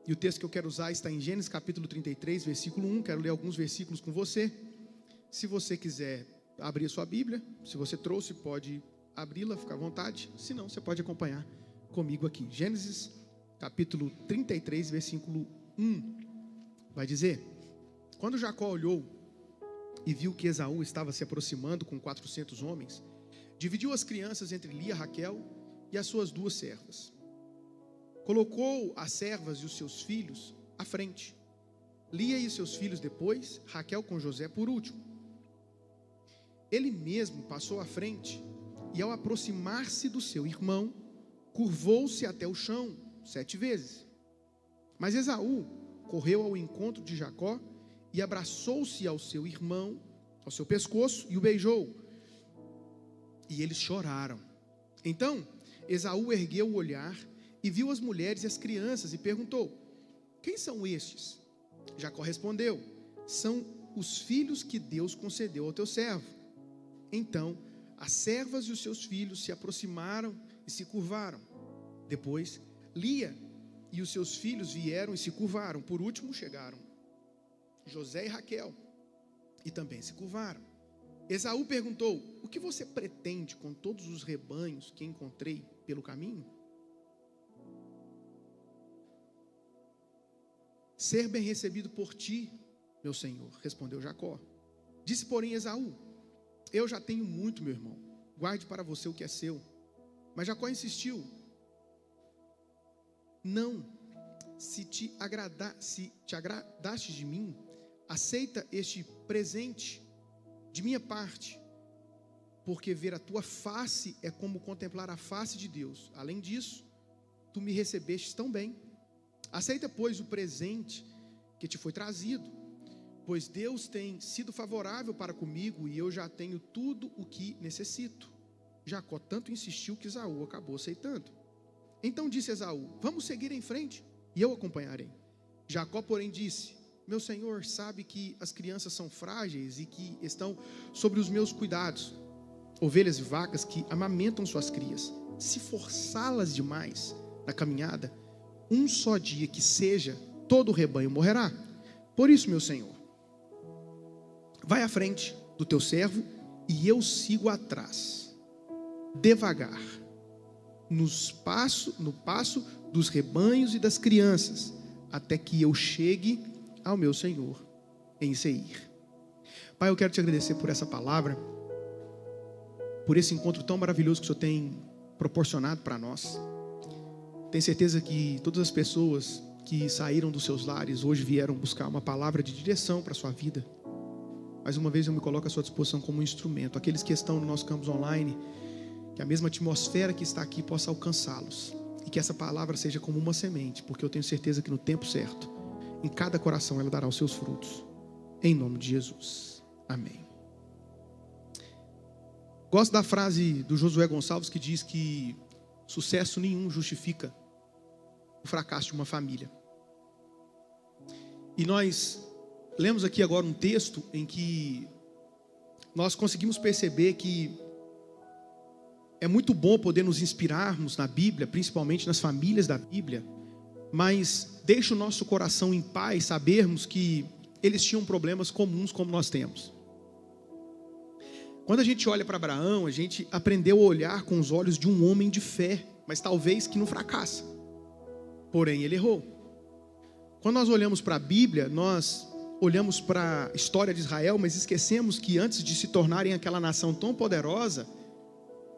E o texto que eu quero usar está em Gênesis capítulo 33, versículo 1. Quero ler alguns versículos com você. Se você quiser abrir a sua Bíblia, se você trouxe, pode abri-la, fica à vontade. Se não, você pode acompanhar comigo aqui. Gênesis capítulo 33, versículo 1. Vai dizer: quando Jacó olhou e viu que Esaú estava se aproximando com 400 homens, dividiu as crianças entre Lia, Raquel e as suas 2 servas. Colocou as servas e os seus filhos à frente, Lia e seus filhos depois, Raquel com José por último. Ele mesmo passou à frente e, ao aproximar-se do seu irmão, curvou-se até o chão 7 vezes. Mas Esaú correu ao encontro de Jacó e abraçou-se ao seu irmão, ao seu pescoço, e o beijou. E eles choraram. Então Esaú ergueu o olhar e viu as mulheres e as crianças e perguntou: quem são estes? Jacó respondeu: são os filhos que Deus concedeu ao teu servo. Então as servas e os seus filhos se aproximaram e se curvaram. Depois Lia e os seus filhos vieram e se curvaram. Por último chegaram José e Raquel e também se curvaram. Esaú perguntou: o que você pretende com todos os rebanhos que encontrei pelo caminho? Ser bem recebido por ti, meu senhor, respondeu Jacó. Disse, porém, Esaú: eu já tenho muito, meu irmão, guarde para você o que é seu. Mas Jacó insistiu: não, se te agradaste de mim, aceita este presente de minha parte, porque ver a tua face é como contemplar a face de Deus. Além disso, tu me recebestes tão bem. Aceita, pois, o presente que te foi trazido, pois Deus tem sido favorável para comigo e eu já tenho tudo o que necessito. Jacó tanto insistiu que Esaú acabou aceitando. Então disse Esaú: vamos seguir em frente e eu acompanharei. Jacó, porém, disse: meu senhor sabe que as crianças são frágeis e que estão sobre os meus cuidados, ovelhas e vacas que amamentam suas crias. Se forçá-las demais na caminhada, um só dia que seja, todo o rebanho morrerá. Por isso, meu senhor, vai à frente do teu servo e eu sigo atrás, devagar, no passo dos rebanhos e das crianças, até que eu chegue ao meu senhor em Seir. Pai, eu quero te agradecer por essa palavra, por esse encontro tão maravilhoso que o Senhor tem proporcionado para nós. Tenho certeza que todas as pessoas que saíram dos seus lares hoje vieram buscar uma palavra de direção para a sua vida. Mais uma vez eu me coloco à sua disposição como um instrumento. Aqueles que estão no nosso campus online, que a mesma atmosfera que está aqui possa alcançá-los. E que essa palavra seja como uma semente, porque eu tenho certeza que no tempo certo, em cada coração ela dará os seus frutos. Em nome de Jesus. Amém. Gosto da frase do Josué Gonçalves que diz que sucesso nenhum justifica o fracasso de uma família. E nós lemos aqui agora um texto em que nós conseguimos perceber que é muito bom poder nos inspirarmos na Bíblia, principalmente nas famílias da Bíblia, mas deixa o nosso coração em paz sabermos que eles tinham problemas comuns como nós temos. Quando a gente olha para Abraão, a gente aprendeu a olhar com os olhos de um homem de fé, mas talvez que não fracassa. Porém, ele errou. Quando nós olhamos para a Bíblia, nós olhamos para a história de Israel, mas esquecemos que antes de se tornarem aquela nação tão poderosa,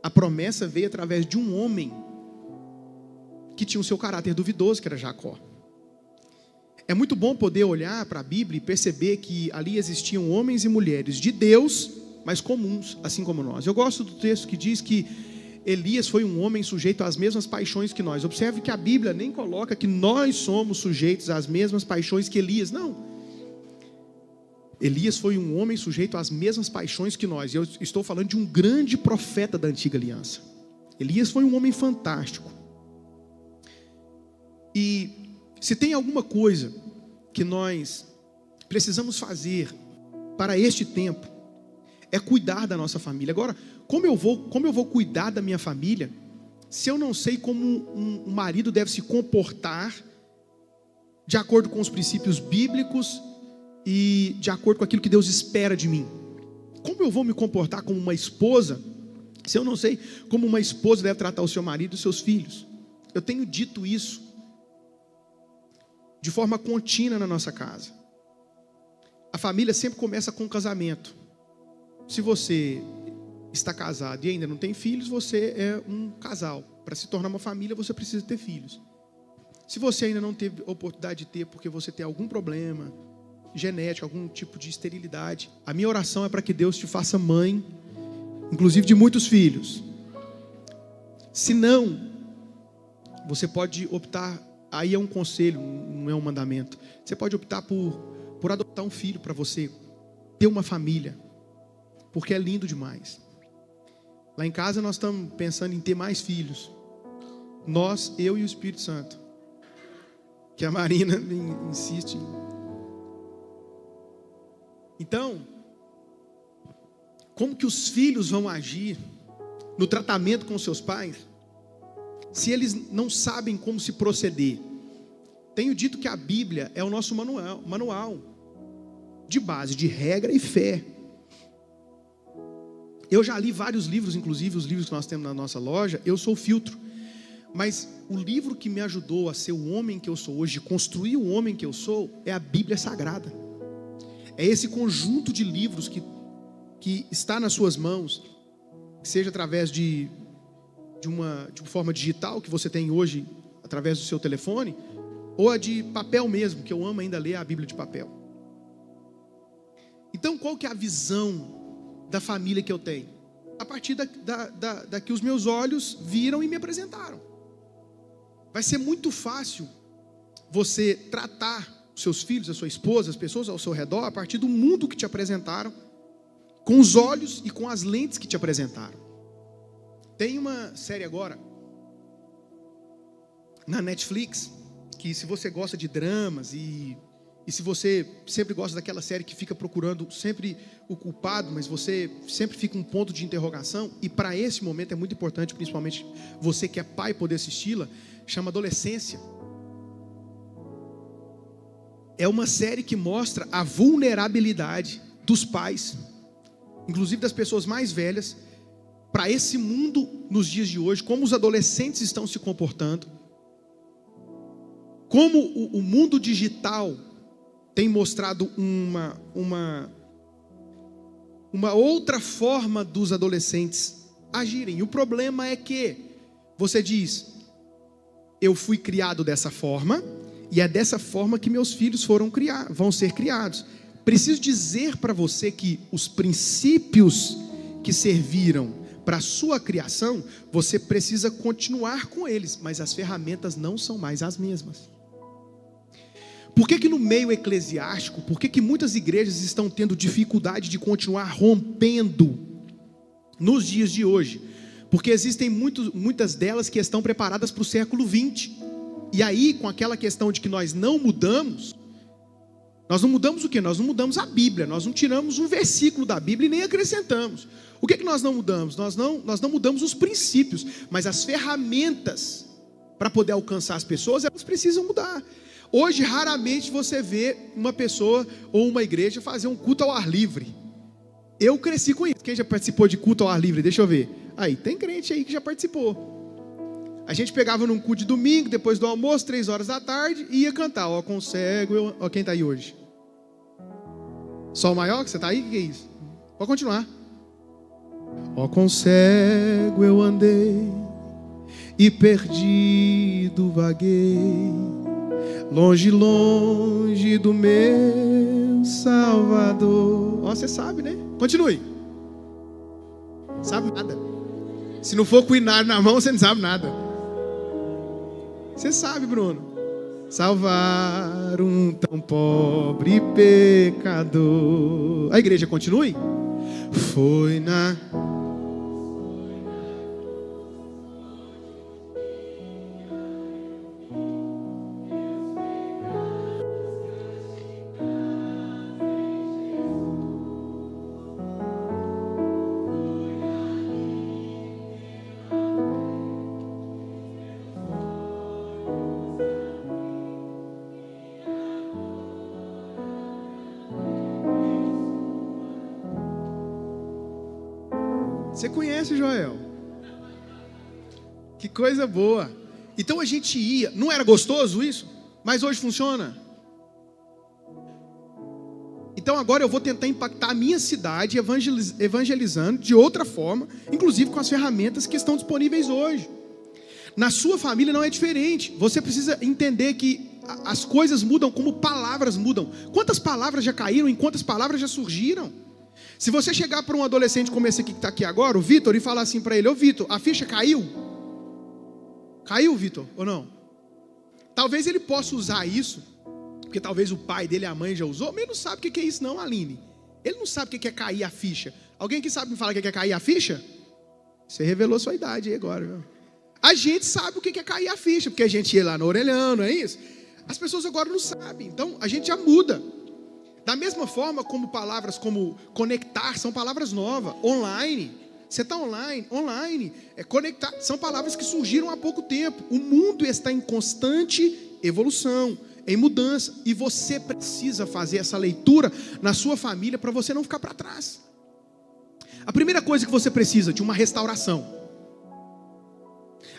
a promessa veio através de um homem que tinha o seu caráter duvidoso, que era Jacó. É muito bom poder olhar para a Bíblia e perceber que ali existiam homens e mulheres de Deus, mas comuns, assim como nós. Eu gosto do texto que diz que Elias foi um homem sujeito às mesmas paixões que nós. Observe que a Bíblia nem coloca que nós somos sujeitos às mesmas paixões que Elias, não. Elias foi um homem sujeito às mesmas paixões que nós. Eu estou falando de um grande profeta da antiga aliança. Elias foi um homem fantástico. E se tem alguma coisa que nós precisamos fazer para este tempo, é cuidar da nossa família. Agora, como eu vou cuidar da minha família, se eu não sei como um marido deve se comportar de acordo com os princípios bíblicos e de acordo com aquilo que Deus espera de mim. Como eu vou me comportar como uma esposa, se eu não sei como uma esposa deve tratar o seu marido e os seus filhos? Eu tenho dito isso de forma contínua na nossa casa. A família sempre começa com o casamento. Se você está casado e ainda não tem filhos, você é um casal. Para se tornar uma família, você precisa ter filhos. Se você ainda não teve oportunidade de ter, porque você tem algum problema genético, algum tipo de esterilidade, a minha oração é para que Deus te faça mãe, inclusive de muitos filhos. Se não, você pode optar, aí é um conselho, não é um mandamento. Você pode optar por adotar um filho para você ter uma família, porque é lindo demais. Lá em casa nós estamos pensando em ter mais filhos. Nós, eu e o Espírito Santo. Que a Marina insiste. Então, como que os filhos vão agir no tratamento com seus pais, se eles não sabem como se proceder? Tenho dito que a Bíblia é o nosso manual de base, de regra e fé. Eu já li vários livros, inclusive os livros que nós temos na nossa loja. Eu sou o filtro. Mas o livro que me ajudou a ser o homem que eu sou hoje, construir o homem que eu sou, é a Bíblia Sagrada. É esse conjunto de livros que está nas suas mãos, seja através de uma forma digital que você tem hoje, através do seu telefone, ou a de papel mesmo, que eu amo ainda ler a Bíblia de papel. Então, qual que é a visão da família que eu tenho? A partir da que os meus olhos viram e me apresentaram. Vai ser muito fácil você tratar os seus filhos, a sua esposa, as pessoas ao seu redor, a partir do mundo que te apresentaram, com os olhos e com as lentes que te apresentaram. Tem uma série agora na Netflix, que se você gosta de dramas e se você sempre gosta daquela série que fica procurando sempre o culpado, mas você sempre fica um ponto de interrogação, e para esse momento é muito importante, principalmente você que é pai, poder assisti-la, chama Adolescência. É uma série que mostra a vulnerabilidade dos pais, inclusive das pessoas mais velhas, para esse mundo nos dias de hoje, como os adolescentes estão se comportando, como o mundo digital tem mostrado uma outra forma dos adolescentes agirem. E o problema é que você diz: eu fui criado dessa forma, e é dessa forma que meus filhos vão ser criados. Preciso dizer para você que os princípios que serviram para a sua criação, você precisa continuar com eles, mas as ferramentas não são mais as mesmas. Por que no meio eclesiástico, por que muitas igrejas estão tendo dificuldade de continuar rompendo nos dias de hoje? Porque existem muitas delas que estão preparadas para o século 20. E aí, com aquela questão de que nós não mudamos o quê? Nós não mudamos a Bíblia, nós não tiramos um versículo da Bíblia e nem acrescentamos. O que nós não mudamos? Nós não mudamos os princípios, mas as ferramentas para poder alcançar as pessoas, elas precisam mudar. Hoje, raramente você vê uma pessoa ou uma igreja fazer um culto ao ar livre. Eu cresci com isso. Quem já participou de culto ao ar livre? Deixa eu ver. Aí, tem crente aí que já participou. A gente pegava num culto de domingo, depois do almoço, 3 horas da tarde, e ia cantar. Ó, com cego, ó, quem está aí hoje? Só o maior que você está aí? O que é isso? Pode continuar. Ó, com cego eu andei e perdido vaguei, longe, longe do meu Salvador. Ó, você sabe, né? Continue. Sabe nada. Se não for com o inário na mão, você não sabe nada. Você sabe, Bruno. Salvar um tão pobre pecador. A igreja continue. Foi na... Você conhece, Joel? Que coisa boa. Então a gente ia, não era gostoso isso? Mas hoje funciona. Então agora eu vou tentar impactar a minha cidade evangelizando de outra forma, inclusive com as ferramentas que estão disponíveis hoje. Na sua família não é diferente. Você precisa entender que as coisas mudam como palavras mudam. Quantas palavras já caíram e quantas palavras já surgiram? Se você chegar para um adolescente como esse aqui que está aqui agora, o Vitor, e falar assim para ele: ô Vitor, a ficha caiu? Caiu, Vitor, ou não? Talvez ele possa usar isso, porque talvez o pai dele e a mãe já usou, mas ele não sabe o que é isso não, Aline. Ele não sabe o que é cair a ficha. Alguém que sabe me falar o que é cair a ficha? Você revelou sua idade aí agora, viu? A gente sabe o que é cair a ficha, porque a gente ia lá no orelhão, não é isso? As pessoas agora não sabem, então a gente já muda. Da mesma forma como palavras como conectar são palavras novas, online. Você está online, conectar, são palavras que surgiram há pouco tempo. O mundo está em constante evolução, em mudança, e você precisa fazer essa leitura na sua família para você não ficar para trás. A primeira coisa que você precisa de uma restauração.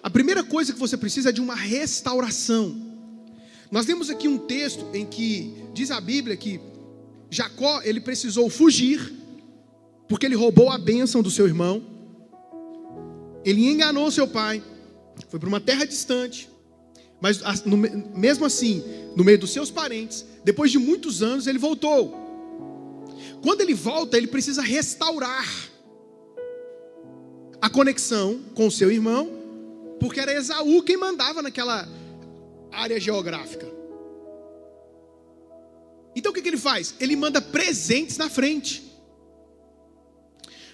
A primeira coisa que você precisa é de uma restauração. Nós temos aqui um texto em que diz a Bíblia que Jacó, ele precisou fugir, porque ele roubou a bênção do seu irmão. Ele enganou seu pai, foi para uma terra distante, mas mesmo assim, no meio dos seus parentes, depois de muitos anos, ele voltou. Quando ele volta, ele precisa restaurar a conexão com o seu irmão, porque era Esaú quem mandava naquela área geográfica. Então o que ele faz? Ele manda presentes na frente.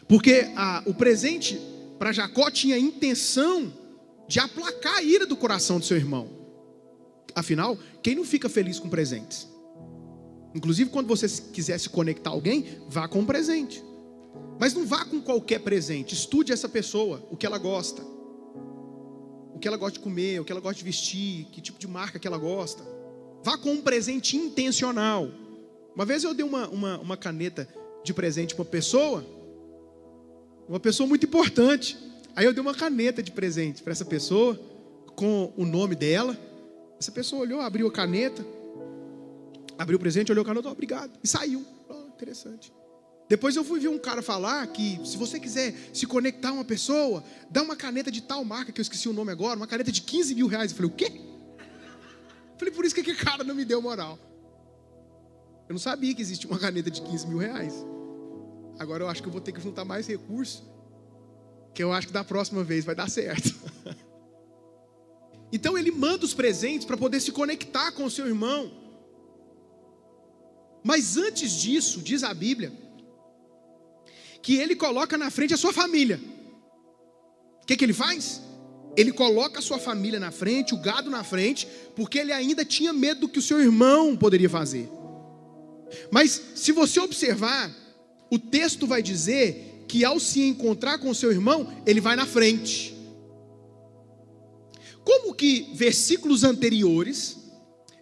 Porque o presente para Jacó tinha a intenção de aplacar a ira do coração do seu irmão. Afinal, quem não fica feliz com presentes? Inclusive quando você quiser se conectar a alguém, vá com um presente. Mas não vá com qualquer presente. Estude essa pessoa, o que ela gosta. O que ela gosta de comer, o que ela gosta de vestir, que tipo de marca que ela gosta. Vá com um presente intencional. Uma vez eu dei uma caneta de presente para uma pessoa muito importante. Aí eu dei uma caneta de presente para essa pessoa, com o nome dela. Essa pessoa olhou, abriu a caneta, abriu o presente, olhou a caneta, obrigado, e saiu. Interessante. Depois eu fui ver um cara falar que se você quiser se conectar a uma pessoa, dá uma caneta de tal marca, que eu esqueci o nome agora, uma caneta de 15 mil reais. Eu falei, o quê? Eu falei, por isso que aquele cara não me deu moral. Eu não sabia que existia uma caneta de 15 mil reais. Agora eu acho que eu vou ter que juntar mais recursos, que eu acho que da próxima vez vai dar certo. Então ele manda os presentes para poder se conectar com o seu irmão. Mas antes disso, diz a Bíblia, que ele coloca na frente a sua família. O que ele faz? Ele coloca a sua família na frente, o gado na frente, porque ele ainda tinha medo do que o seu irmão poderia fazer. Mas se você observar, o texto vai dizer que ao se encontrar com o seu irmão, ele vai na frente. Como que versículos anteriores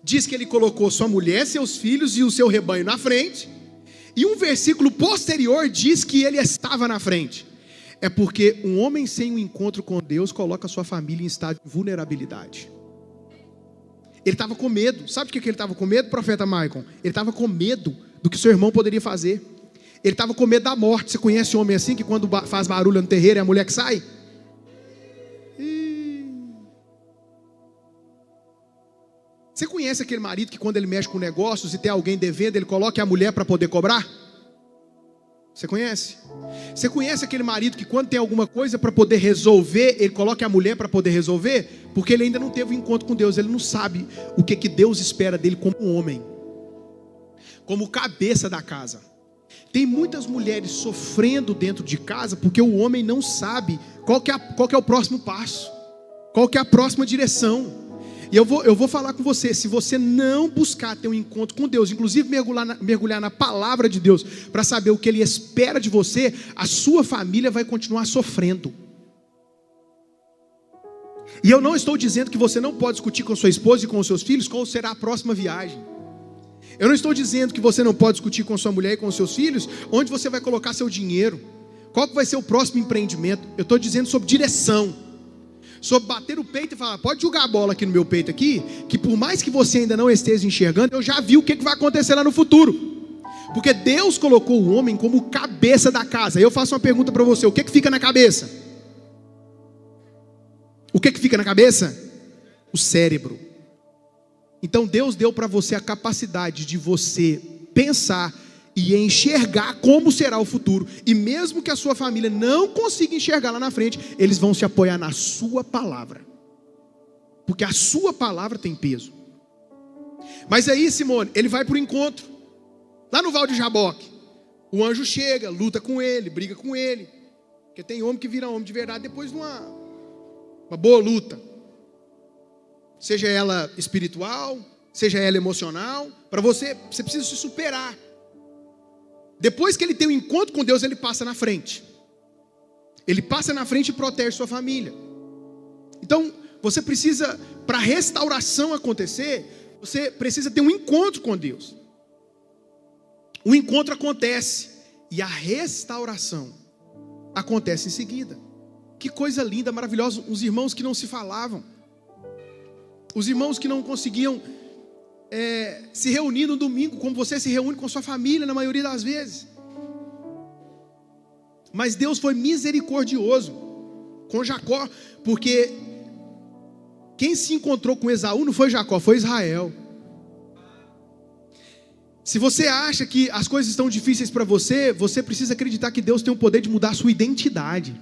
diz que ele colocou sua mulher, seus filhos e o seu rebanho na frente, e um versículo posterior diz que ele estava na frente? É porque um homem sem um encontro com Deus coloca sua família em estado de vulnerabilidade. Ele estava com medo. Sabe o que ele estava com medo, profeta Maicon? Ele estava com medo do que seu irmão poderia fazer. Ele estava com medo da morte. Você conhece homem assim, que quando faz barulho no terreiro é a mulher que sai? Você conhece aquele marido que quando ele mexe com negócios e tem alguém devendo, ele coloca a mulher para poder cobrar? Você conhece? Você conhece aquele marido que quando tem alguma coisa para poder resolver, ele coloca a mulher para poder resolver? Porque ele ainda não teve um encontro com Deus. Ele não sabe o que Deus espera dele como um homem, como cabeça da casa. Tem muitas mulheres sofrendo dentro de casa porque o homem não sabe qual que é o próximo passo, qual que é a próxima direção. E eu vou falar com você, se você não buscar ter um encontro com Deus, inclusive mergulhar na palavra de Deus, para saber o que Ele espera de você, a sua família vai continuar sofrendo. E eu não estou dizendo que você não pode discutir com sua esposa e com os seus filhos qual será a próxima viagem. Eu não estou dizendo que você não pode discutir com sua mulher e com os seus filhos onde você vai colocar seu dinheiro, Qual que vai ser o próximo empreendimento? Eu estou dizendo sobre direção, sobre bater o peito e falar, pode jogar a bola aqui no meu peito aqui, que por mais que você ainda não esteja enxergando, eu já vi o que vai acontecer lá no futuro. Porque Deus colocou o homem como cabeça da casa. Aí eu faço uma pergunta para você, o que fica na cabeça? O que fica na cabeça? O cérebro. Então Deus deu para você a capacidade de você pensar e enxergar como será o futuro. E mesmo que a sua família não consiga enxergar lá na frente, eles vão se apoiar na sua palavra. Porque a sua palavra tem peso. Mas aí, Simone, ele vai para o encontro. Lá no Val de Jaboque. O anjo chega, luta com ele, briga com ele. Porque tem homem que vira homem de verdade depois de uma boa luta. Seja ela espiritual, seja ela emocional. Para você precisa se superar. Depois que ele tem um encontro com Deus, ele passa na frente. Ele passa na frente e protege sua família. Então, você precisa, para a restauração acontecer, você precisa ter um encontro com Deus. O encontro acontece e a restauração acontece em seguida. Que coisa linda, maravilhosa. Os irmãos que não se falavam. Os irmãos que não conseguiam se reunir no domingo, como você se reúne com sua família na maioria das vezes. Mas Deus foi misericordioso com Jacó, porque quem se encontrou com Esaú não foi Jacó, foi Israel. Se você acha que as coisas estão difíceis para você, você precisa acreditar que Deus tem o poder de mudar a sua identidade.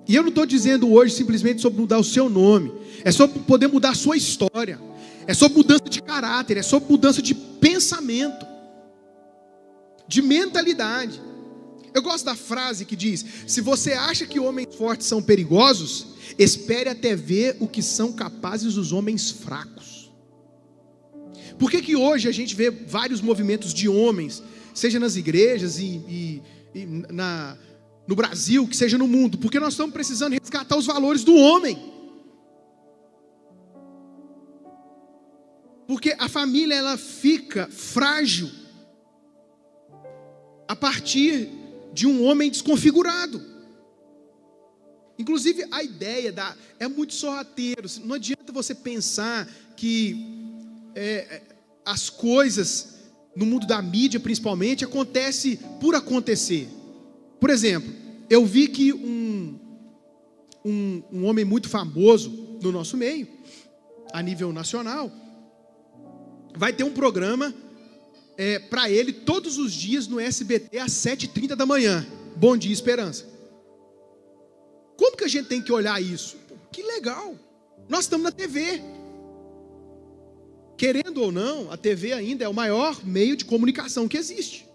E eu não estou dizendo hoje simplesmente sobre mudar o seu nome, é sobre poder mudar a sua história, é sobre mudança de caráter, é sobre mudança de pensamento, de mentalidade. Eu gosto da frase que diz: se você acha que homens fortes são perigosos, espere até ver o que são capazes os homens fracos. Por que hoje a gente vê vários movimentos de homens, seja nas igrejas no Brasil, que seja no mundo? Porque nós estamos precisando resgatar os valores do homem. Porque a família, ela fica frágil a partir de um homem desconfigurado. Inclusive a ideia é muito sorrateiro. Não adianta você pensar que as coisas no mundo da mídia principalmente acontecem por acontecer. Por exemplo, eu vi que um homem muito famoso no nosso meio, a nível nacional, vai ter um programa para ele todos os dias no SBT às 7h30 da manhã. Bom Dia Esperança. Como que a gente tem que olhar isso? Que legal. Nós estamos na TV. Querendo ou não, a TV ainda é o maior meio de comunicação que existe.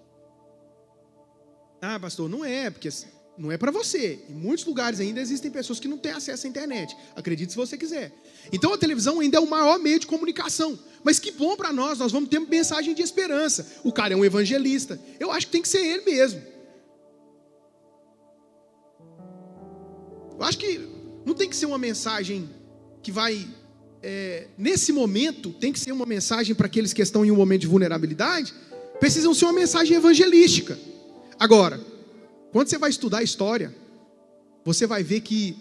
Ah, pastor, não é, porque não é para você. Em muitos lugares ainda existem pessoas que não têm acesso à internet. Acredite se você quiser. Então a televisão ainda é o maior meio de comunicação. Mas que bom para nós vamos ter mensagem de esperança. O cara é um evangelista. Eu acho que tem que ser ele mesmo. Eu acho que não tem que ser uma mensagem que vai... nesse momento, tem que ser uma mensagem para aqueles que estão em um momento de vulnerabilidade. Precisam ser uma mensagem evangelística. Agora, quando você vai estudar a história, você vai ver que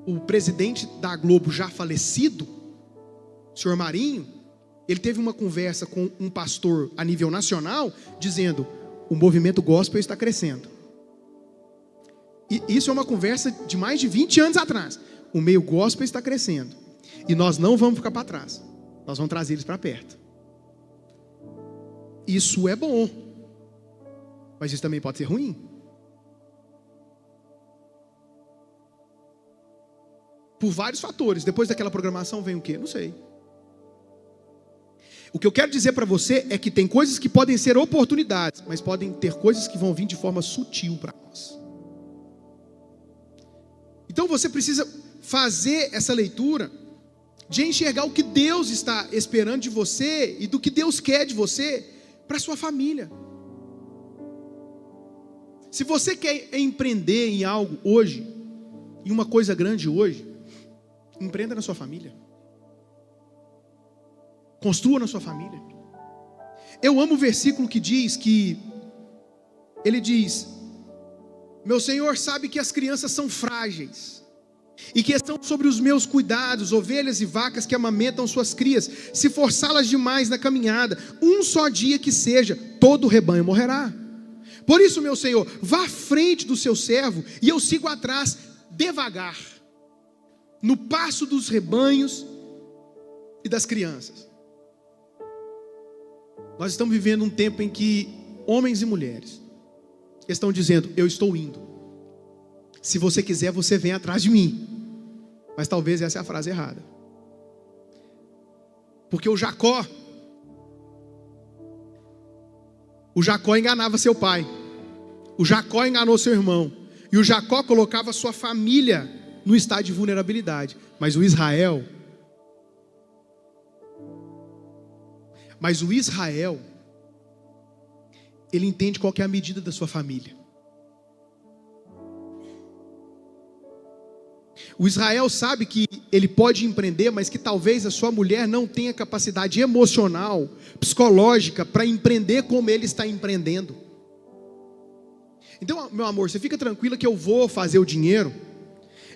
o presidente da Globo já falecido, o senhor Marinho, ele teve uma conversa com um pastor a nível nacional, dizendo: o movimento gospel está crescendo. E isso é uma conversa de mais de 20 anos atrás. O meio gospel está crescendo. E nós não vamos ficar para trás. Nós vamos trazer eles para perto. Isso é bom. Mas isso também pode ser ruim. Por vários fatores. Depois daquela programação vem o quê? Não sei. O que eu quero dizer para você é que tem coisas que podem ser oportunidades, mas podem ter coisas que vão vir de forma sutil para nós. Então você precisa fazer essa leitura de enxergar o que Deus está esperando de você e do que Deus quer de você para a sua família. Se você quer empreender em algo hoje, em uma coisa grande hoje, empreenda na sua família. Construa na sua família. Eu amo o versículo que diz que, ele diz: Meu Senhor sabe que as crianças são frágeis e que estão sobre os meus cuidados, ovelhas e vacas que amamentam suas crias. Se forçá-las demais na caminhada, um só dia que seja, todo o rebanho morrerá. Por isso, meu Senhor, vá à frente do seu servo e eu sigo atrás devagar, no passo dos rebanhos e das crianças. Nós estamos vivendo um tempo em que homens e mulheres estão dizendo: eu estou indo. Se você quiser, você vem atrás de mim. Mas talvez essa é a frase errada. Porque o Jacó enganava seu pai. O Jacó enganou seu irmão. E o Jacó colocava sua família no estado de vulnerabilidade. Mas o Israel, ele entende qual que é a medida da sua família. O Israel sabe que ele pode empreender, mas que talvez a sua mulher não tenha capacidade emocional, psicológica, para empreender como ele está empreendendo. Então, meu amor, você fica tranquila que eu vou fazer o dinheiro,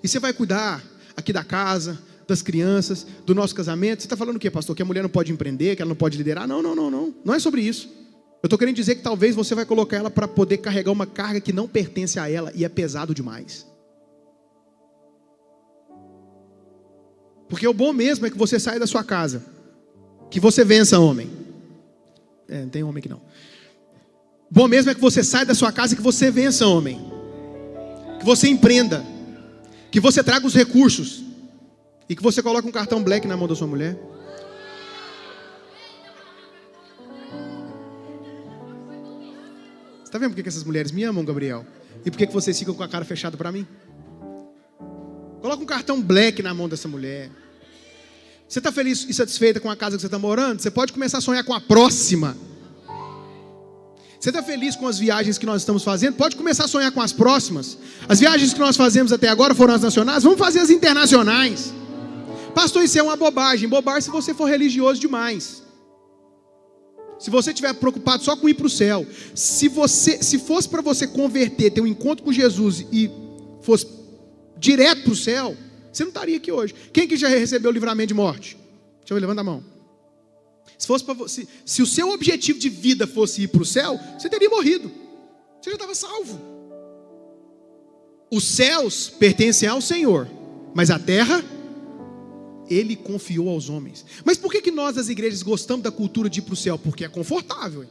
e você vai cuidar aqui da casa, das crianças, do nosso casamento. Você está falando o quê, pastor? Que a mulher não pode empreender, que ela não pode liderar? Não. Não é sobre isso. Eu estou querendo dizer que talvez você vai colocar ela para poder carregar uma carga que não pertence a ela e é pesado demais. Porque o bom mesmo é que você saia da sua casa, que você vença, homem. Não tem homem aqui não. Bom mesmo é que você saia da sua casa e que você vença, homem. Que você empreenda, que você traga os recursos e que você coloque um cartão black na mão da sua mulher. Você está vendo por que essas mulheres me amam, Gabriel? E por que vocês ficam com a cara fechada para mim? Coloca um cartão black na mão dessa mulher. Você está feliz e satisfeita com a casa que você está morando? Você pode começar a sonhar com a próxima. Você está feliz com as viagens que nós estamos fazendo? Pode começar a sonhar com as próximas. As viagens que nós fazemos até agora foram as nacionais. Vamos fazer as internacionais. Pastor, isso é uma bobagem. Bobagem se você for religioso demais. Se você estiver preocupado só com ir para o céu. Se fosse para você converter, ter um encontro com Jesus e fosse direto para o céu, você não estaria aqui hoje. Quem que já recebeu o livramento de morte? Deixa eu ver, levanta a mão. Se fosse para você, se o seu objetivo de vida fosse ir para o céu, você teria morrido. Você já estava salvo. Os céus pertencem ao Senhor, mas a terra Ele confiou aos homens. Mas por que nós das igrejas gostamos da cultura de ir para o céu? Porque é confortável.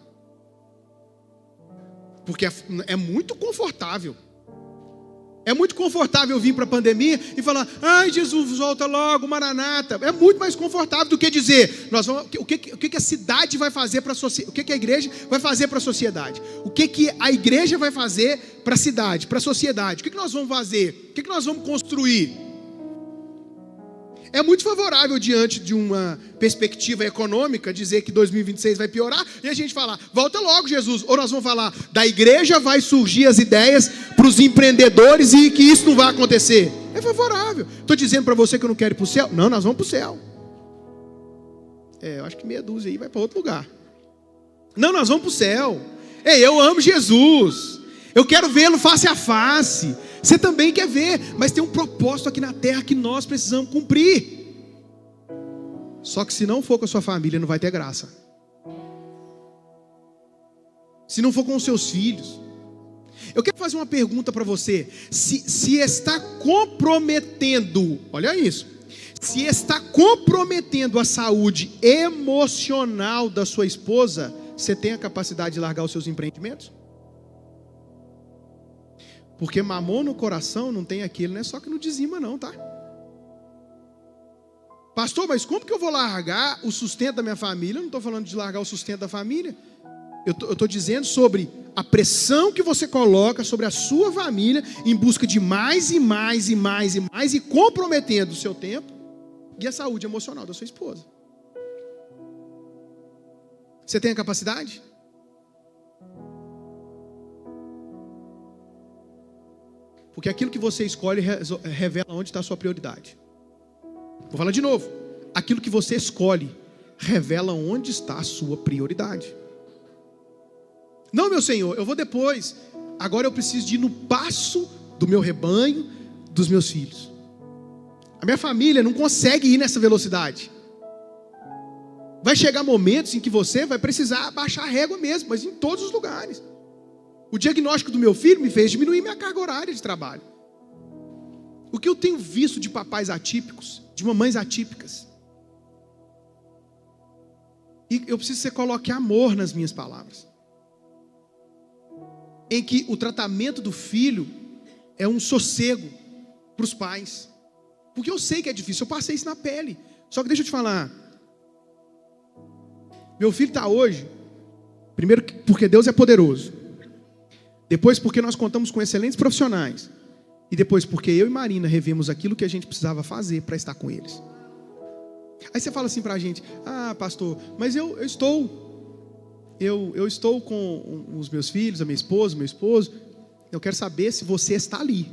Porque é muito confortável. É muito confortável vir para a pandemia e falar: ai, Jesus, volta logo, Maranata. É muito mais confortável do que dizer o que a cidade vai fazer para a sociedade, o que a igreja vai fazer para a sociedade, o que a igreja vai fazer para a cidade, para a sociedade, o que nós vamos fazer, o que nós vamos construir. É muito favorável diante de uma perspectiva econômica dizer que 2026 vai piorar e a gente falar: volta logo, Jesus. Ou nós vamos falar: da igreja vai surgir as ideias para os empreendedores e que isso não vai acontecer. É favorável. Estou dizendo para você que eu não quero ir para o céu? Não, nós vamos para o céu. Eu acho que meia dúzia aí vai para outro lugar. Não, nós vamos para o céu. Eu amo Jesus. Eu quero vê-lo face a face. Você também quer ver, mas tem um propósito aqui na terra que nós precisamos cumprir. Só que se não for com a sua família, não vai ter graça. Se não for com os seus filhos. Eu quero fazer uma pergunta para você. Se está comprometendo, olha isso. Se está comprometendo a saúde emocional da sua esposa, você tem a capacidade de largar os seus empreendimentos? Porque mamon no coração não tem aquilo, não é só que não dizima não, tá? Pastor, mas como que eu vou largar o sustento da minha família? Eu não estou falando de largar o sustento da família. Eu estou dizendo sobre a pressão que você coloca sobre a sua família em busca de mais e mais e mais e mais e comprometendo o seu tempo e a saúde emocional da sua esposa. Você tem a capacidade? Porque aquilo que você escolhe revela onde está a sua prioridade. Vou falar de novo. Aquilo que você escolhe revela onde está a sua prioridade. Não, meu Senhor, eu vou depois. Agora eu preciso de ir no passo do meu rebanho, dos meus filhos. A minha família não consegue ir nessa velocidade. Vai chegar momentos em que você vai precisar baixar a régua mesmo, mas em todos os lugares. O diagnóstico do meu filho me fez diminuir minha carga horária de trabalho. O que eu tenho visto de papais atípicos, de mamães atípicas. E eu preciso que você coloque amor nas minhas palavras. Em que o tratamento do filho é um sossego para os pais. Porque eu sei que é difícil, eu passei isso na pele. Só que deixa eu te falar. Meu filho está hoje, primeiro porque Deus é poderoso. Depois porque nós contamos com excelentes profissionais. E depois porque eu e Marina revemos aquilo que a gente precisava fazer para estar com eles. Aí você fala assim para a gente: ah, pastor, mas eu estou com os meus filhos, a minha esposa, o meu esposo. Eu quero saber se você está ali.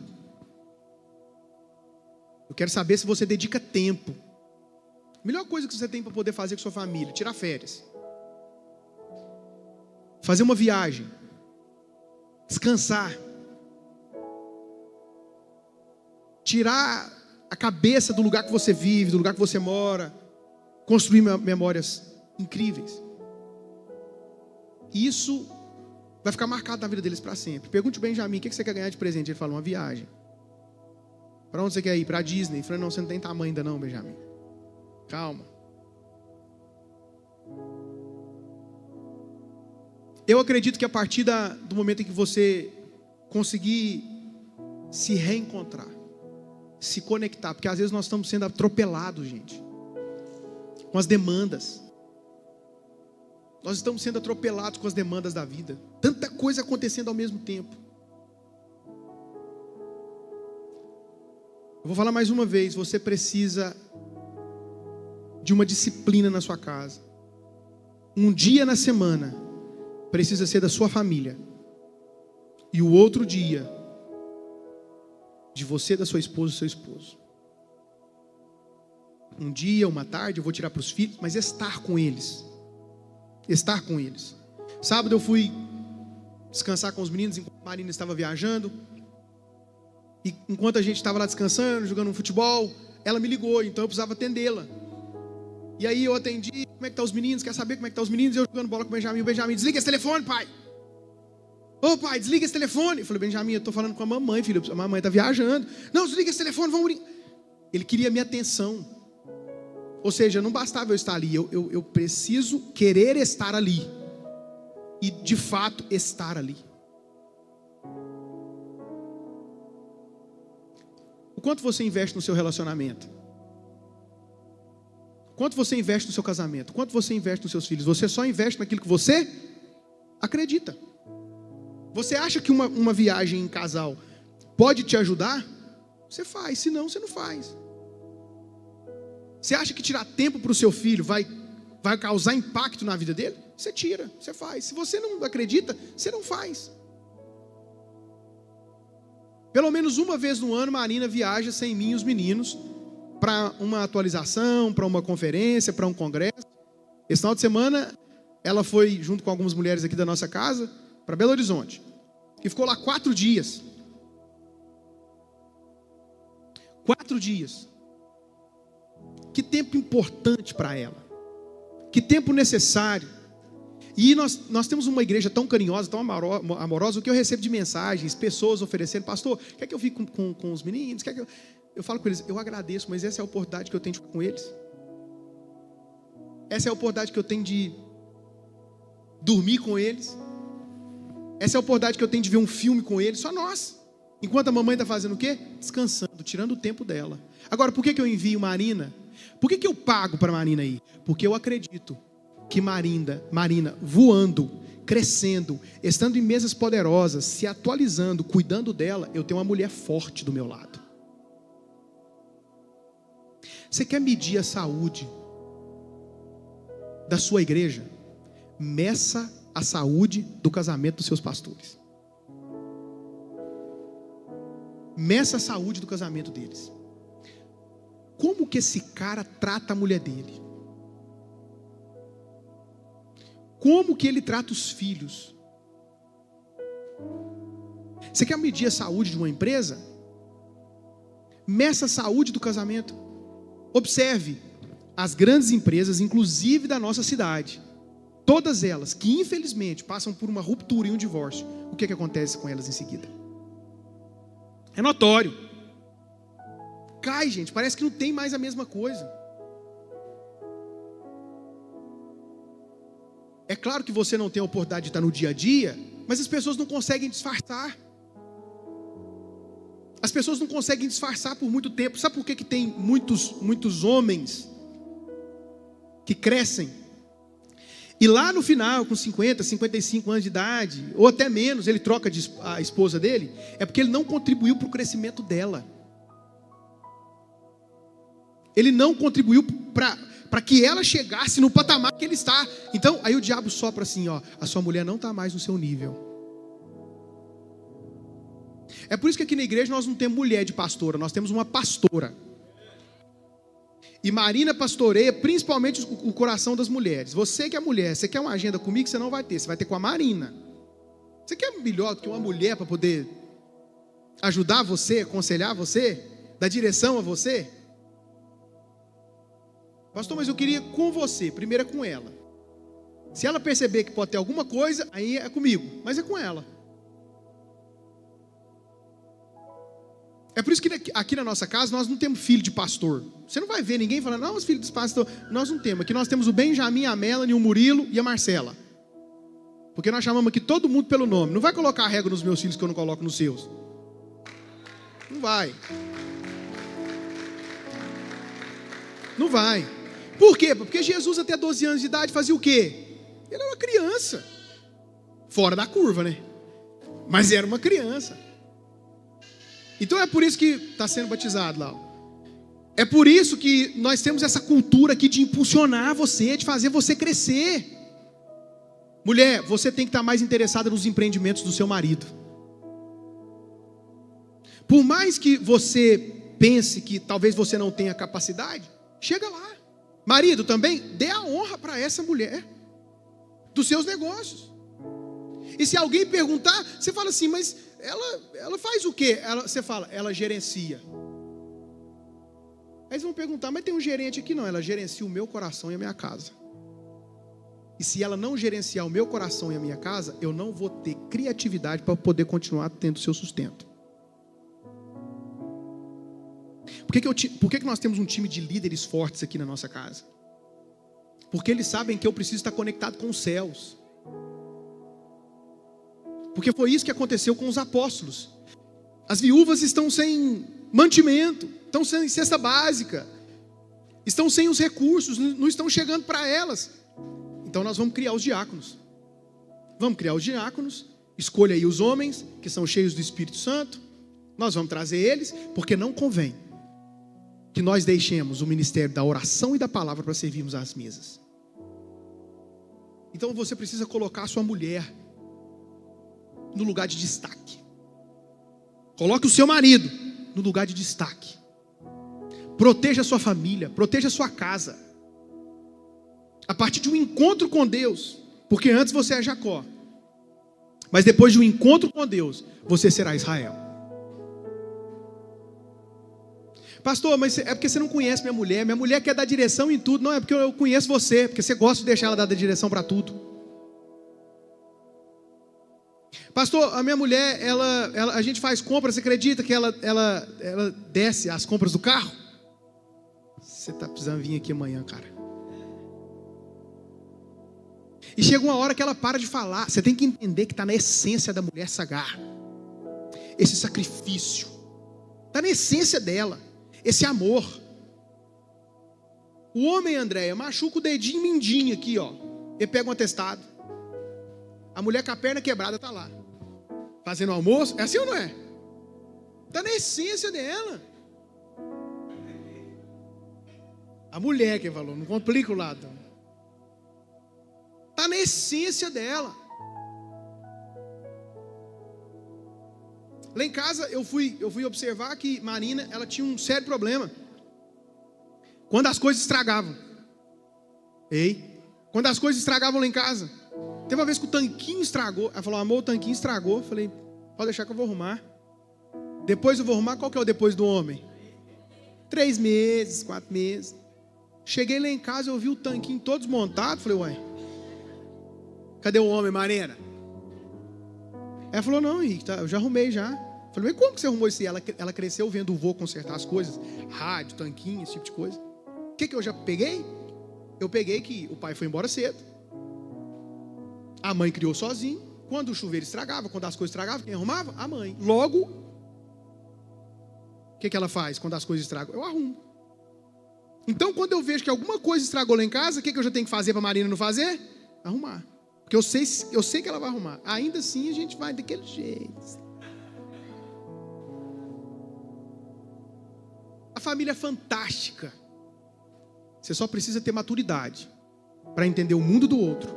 Eu quero saber se você dedica tempo. A melhor coisa que você tem para poder fazer com sua família: tirar férias, fazer uma viagem, descansar, tirar a cabeça do lugar que você vive, do lugar que você mora, construir memórias incríveis. Isso vai ficar marcado na vida deles para sempre. Pergunte o Benjamin: o que você quer ganhar de presente? Ele fala: uma viagem. Para onde você quer ir? Para a Disney. Eu falei: não, você não tem tamanho ainda não, Benjamin. Calma. Eu acredito que a partir do momento em que você conseguir se reencontrar, se conectar, porque às vezes nós estamos sendo atropelados, gente, com as demandas. Nós estamos sendo atropelados com as demandas da vida. Tanta coisa acontecendo ao mesmo tempo. Eu vou falar mais uma vez: você precisa de uma disciplina na sua casa. Um dia na semana precisa ser da sua família, e o outro dia de você, da sua esposa e do seu esposo. Um dia, uma tarde, eu vou tirar para os filhos, mas estar com eles. Estar com eles. Sábado eu fui descansar com os meninos enquanto a Marina estava viajando. E enquanto a gente estava lá descansando, jogando um futebol, ela me ligou, então eu precisava atendê-la. E aí eu atendi: como é que estão os meninos? Quer saber como é que estão os meninos? Eu jogando bola com o Benjamin. O Benjamin: desliga esse telefone, pai. Ô pai, desliga esse telefone. Eu falei: Benjamin, eu estou falando com a mamãe, filho. A mamãe está viajando. Não, desliga esse telefone, vamos brincar. Ele queria minha atenção. Ou seja, não bastava eu estar ali, eu preciso querer estar ali. E de fato estar ali. O quanto você investe no seu relacionamento? Quanto você investe no seu casamento? Quanto você investe nos seus filhos? Você só investe naquilo que você acredita. Você acha que uma viagem em casal pode te ajudar? Você faz, senão você não faz. Você acha que tirar tempo para o seu filho vai causar impacto na vida dele? Você tira, você faz. Se você não acredita, você não faz. Pelo menos uma vez no ano, Marina viaja sem mim e os meninos para uma atualização, para uma conferência, para um congresso. Esse final de semana, ela foi, junto com algumas mulheres aqui da nossa casa, para Belo Horizonte. E ficou lá 4 dias. 4 dias. Que tempo importante para ela. Que tempo necessário. E nós temos uma igreja tão carinhosa, tão amorosa, o que eu recebo de mensagens, pessoas oferecendo: pastor, quer que eu fique com os meninos? Quer que eu falo com eles: eu agradeço, mas essa é a oportunidade que eu tenho de ficar com eles. Essa é a oportunidade que eu tenho de dormir com eles. Essa é a oportunidade que eu tenho de ver um filme com eles, só nós. Enquanto a mamãe está fazendo o quê? Descansando, tirando o tempo dela. Agora, por que eu envio Marina? Por que eu pago para Marina ir? Porque eu acredito que Marina voando, crescendo, estando em mesas poderosas, se atualizando, cuidando dela, eu tenho uma mulher forte do meu lado. Você quer medir a saúde da sua igreja? Meça a saúde do casamento dos seus pastores. Meça a saúde do casamento deles. Como que esse cara trata a mulher dele? Como que ele trata os filhos? Você quer medir a saúde de uma empresa? Meça a saúde do casamento. Observe as grandes empresas, inclusive da nossa cidade, todas elas que infelizmente passam por uma ruptura e um divórcio, o que acontece com elas em seguida? É notório. Cai, gente, parece que não tem mais a mesma coisa. É claro que você não tem a oportunidade de estar no dia a dia, mas as pessoas não conseguem disfarçar. As pessoas não conseguem disfarçar por muito tempo. Sabe por que tem muitos homens que crescem e lá no final, com 50, 55 anos de idade, ou até menos, ele troca a esposa dele? É porque ele não contribuiu para o crescimento dela. Ele não contribuiu para que ela chegasse no patamar que ele está. Então, aí o diabo sopra assim, ó, a sua mulher não está mais no seu nível. É por isso que aqui na igreja nós não temos mulher de pastora, nós temos uma pastora. E Marina pastoreia principalmente o coração das mulheres. Você que é mulher, você quer uma agenda comigo, você não vai ter, você vai ter com a Marina. Você quer melhor do que uma mulher para poder ajudar você, aconselhar você, dar direção a você? Pastor, mas eu queria com você, primeiro é com ela. Se ela perceber que pode ter alguma coisa, aí é comigo, mas é com ela. É por isso que aqui na nossa casa nós não temos filho de pastor. Você não vai ver ninguém falando, não, os filhos de pastor. Nós não temos. Aqui nós temos o Benjamin, a Melanie, o Murilo e a Marcela. Porque nós chamamos aqui todo mundo pelo nome. Não vai colocar a régua nos meus filhos que eu não coloco nos seus. Não vai. Não vai. Por quê? Porque Jesus até 12 anos de idade fazia o quê? Ele era uma criança. Fora da curva, né? Mas era uma criança. Então é por isso que está sendo batizado lá. É por isso que nós temos essa cultura aqui de impulsionar você, de fazer você crescer. Mulher, você tem que estar mais interessada nos empreendimentos do seu marido. Por mais que você pense que talvez você não tenha capacidade, chega lá. Marido também, dê a honra para essa mulher dos seus negócios. E se alguém perguntar, você fala assim, mas ela faz o quê? Você fala, ela gerencia. Aí eles vão perguntar, mas tem um gerente aqui? Não, ela gerencia o meu coração e a minha casa. E se ela não gerenciar o meu coração e a minha casa, eu não vou ter criatividade para poder continuar tendo o seu sustento. Por que nós temos um time de líderes fortes aqui na nossa casa? Porque eles sabem que eu preciso estar conectado com os céus. Porque foi isso que aconteceu com os apóstolos. As viúvas estão sem mantimento, estão sem cesta básica, estão sem os recursos, não estão chegando para elas. Então nós vamos criar os diáconos. Vamos criar os diáconos, escolha aí os homens que são cheios do Espírito Santo. Nós vamos trazer eles, porque não convém que nós deixemos o ministério da oração e da palavra para servirmos às mesas. Então você precisa colocar a sua mulher no lugar de destaque. Coloque o seu marido no lugar de destaque. Proteja a sua família, proteja a sua casa. A partir de um encontro com Deus, porque antes você é Jacó, mas depois de um encontro com Deus, você será Israel. Pastor, mas é porque você não conhece minha mulher quer dar direção em tudo. Não, é porque eu conheço você, porque você gosta de deixar ela dar direção para tudo. Pastor, a minha mulher, a gente faz compras, você acredita que ela desce as compras do carro? Você está precisando vir aqui amanhã, cara. E chega uma hora que ela para de falar. Você tem que entender que está na essência da mulher Sagar. Esse sacrifício. Está na essência dela. Esse amor. O homem, Andréia, machuca o dedinho mindinho aqui, ó. Ele pega um atestado. A mulher com a perna quebrada está lá, fazendo almoço. É assim ou não é? Está na essência dela. A mulher que falou, não complica o lado. Está na essência dela. Lá em casa eu fui observar que Marina, ela tinha um sério problema quando as coisas estragavam. Quando as coisas estragavam lá em casa. Teve uma vez que o tanquinho estragou. Ela falou, amor, o tanquinho estragou. Eu falei, Pode deixar que eu vou arrumar. Depois eu vou arrumar, qual que é o depois do homem? 3 meses, 4 meses. Cheguei lá em casa, eu vi o tanquinho todo desmontado. Falei, uai, cadê o homem, Marina? Ela falou, não, Henrique, tá, eu já arrumei já. Falei, mas como que você arrumou isso aí? Ela cresceu vendo o vô consertar as coisas. Rádio, tanquinho, esse tipo de coisa. O que eu já peguei? Eu peguei que o pai foi embora cedo. A mãe criou sozinho. Quando o chuveiro estragava, quando as coisas estragavam, quem arrumava? A mãe. Logo, o que ela faz quando as coisas estragam? Eu arrumo. Então, quando eu vejo que alguma coisa estragou lá em casa, o que eu já tenho que fazer para a Marina não fazer? Arrumar. Porque eu sei que ela vai arrumar. Ainda assim, a gente vai daquele jeito. A família é fantástica. Você só precisa ter maturidade para entender o mundo do outro,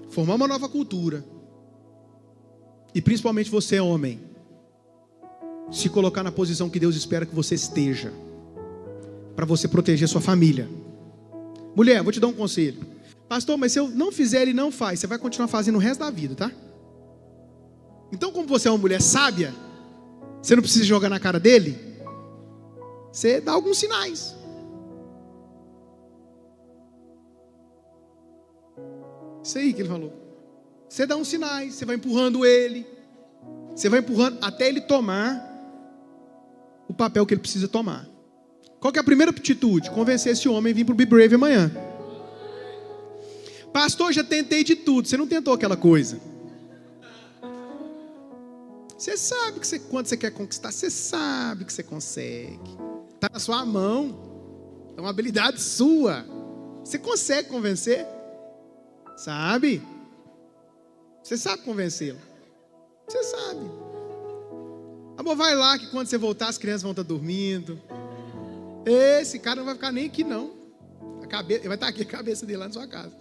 formar uma nova cultura e principalmente você, homem, se colocar na posição que Deus espera que você esteja, para você proteger sua família. Mulher, vou te dar um conselho. Pastor, mas se eu não fizer, ele não faz. Você vai continuar fazendo o resto da vida, tá? Então, como você é uma mulher sábia, você não precisa jogar na cara dele, você dá alguns sinais. Isso aí que ele falou. Você dá uns sinais, você vai empurrando ele. Você vai empurrando até ele tomar o papel que ele precisa tomar. Qual que é a primeira atitude? Convencer esse homem a vir para o Be Brave amanhã. Pastor, já tentei de tudo. Você não tentou aquela coisa. Você sabe que quando você quer conquistar, você sabe que você consegue. Está na sua mão. É uma habilidade sua. Você consegue convencer? Sabe? Você sabe convencê-lo. Você sabe. Amor, vai lá que quando você voltar as crianças vão estar dormindo. Esse cara não vai ficar nem aqui não. Ele vai estar aqui a cabeça dele lá na sua casa.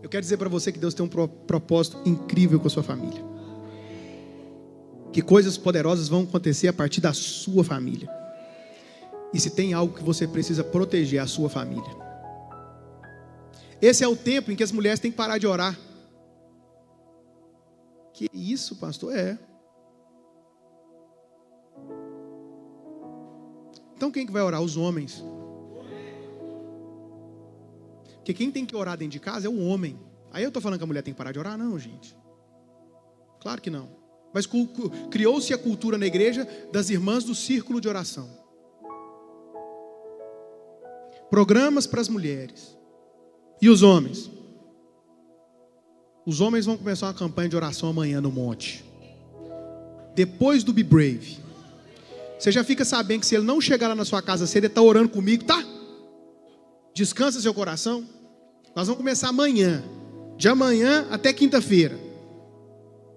Eu quero dizer para você que Deus tem um propósito incrível com a sua família. Que coisas poderosas vão acontecer a partir da sua família. E se tem algo que você precisa proteger, é a sua família. Esse é o tempo em que as mulheres têm que parar de orar. Que isso, pastor? É. Então quem que vai orar? Os homens. Porque quem tem que orar dentro de casa é o homem. Aí eu estou falando que a mulher tem que parar de orar? Não, gente. Claro que não. Mas criou-se a cultura na igreja das irmãs do círculo de oração. Programas para as mulheres. E os homens? Os homens vão começar uma campanha de oração amanhã no monte. Depois do Be Brave. Você já fica sabendo que se ele não chegar lá na sua casa cedo, ele está orando comigo, tá? Descansa seu coração. Nós vamos começar amanhã. De amanhã até quinta-feira.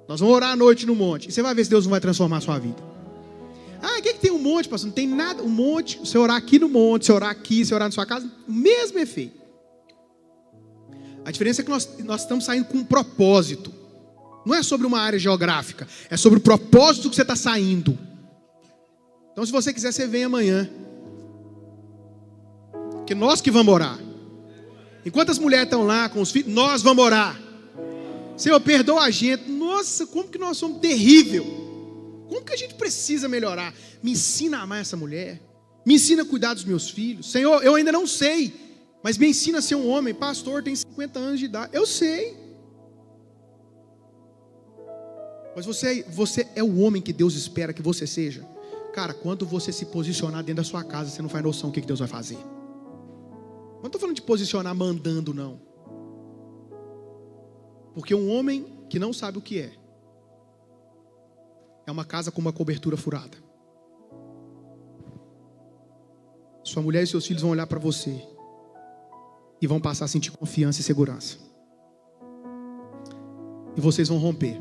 Nós vamos orar à noite no monte. E você vai ver se Deus não vai transformar a sua vida. Ah, o que tem um monte, pastor? Não tem nada. Um monte, você orar aqui no monte, você orar aqui, você orar na sua casa, o mesmo efeito. A diferença é que nós estamos saindo com um propósito. Não é sobre uma área geográfica. É sobre o propósito que você está saindo. Então, se você quiser, você vem amanhã. Porque nós que vamos orar. Enquanto as mulheres estão lá com os filhos, nós vamos orar. Senhor, perdoa a gente. Nossa, como que nós somos terrível. Como que a gente precisa melhorar? Me ensina a amar essa mulher. Me ensina a cuidar dos meus filhos. Senhor, eu ainda não sei. Mas me ensina a ser um homem. Pastor, tem 50 anos de idade. Eu sei. Mas você é o homem que Deus espera que você seja. Cara, quando você se posicionar dentro da sua casa, você não faz noção do que Deus vai fazer. Não estou falando de posicionar mandando, não. Porque um homem que não sabe o que é uma casa com uma cobertura furada. Sua mulher e seus filhos vão olhar para você e vão passar a sentir confiança e segurança. E vocês vão romper.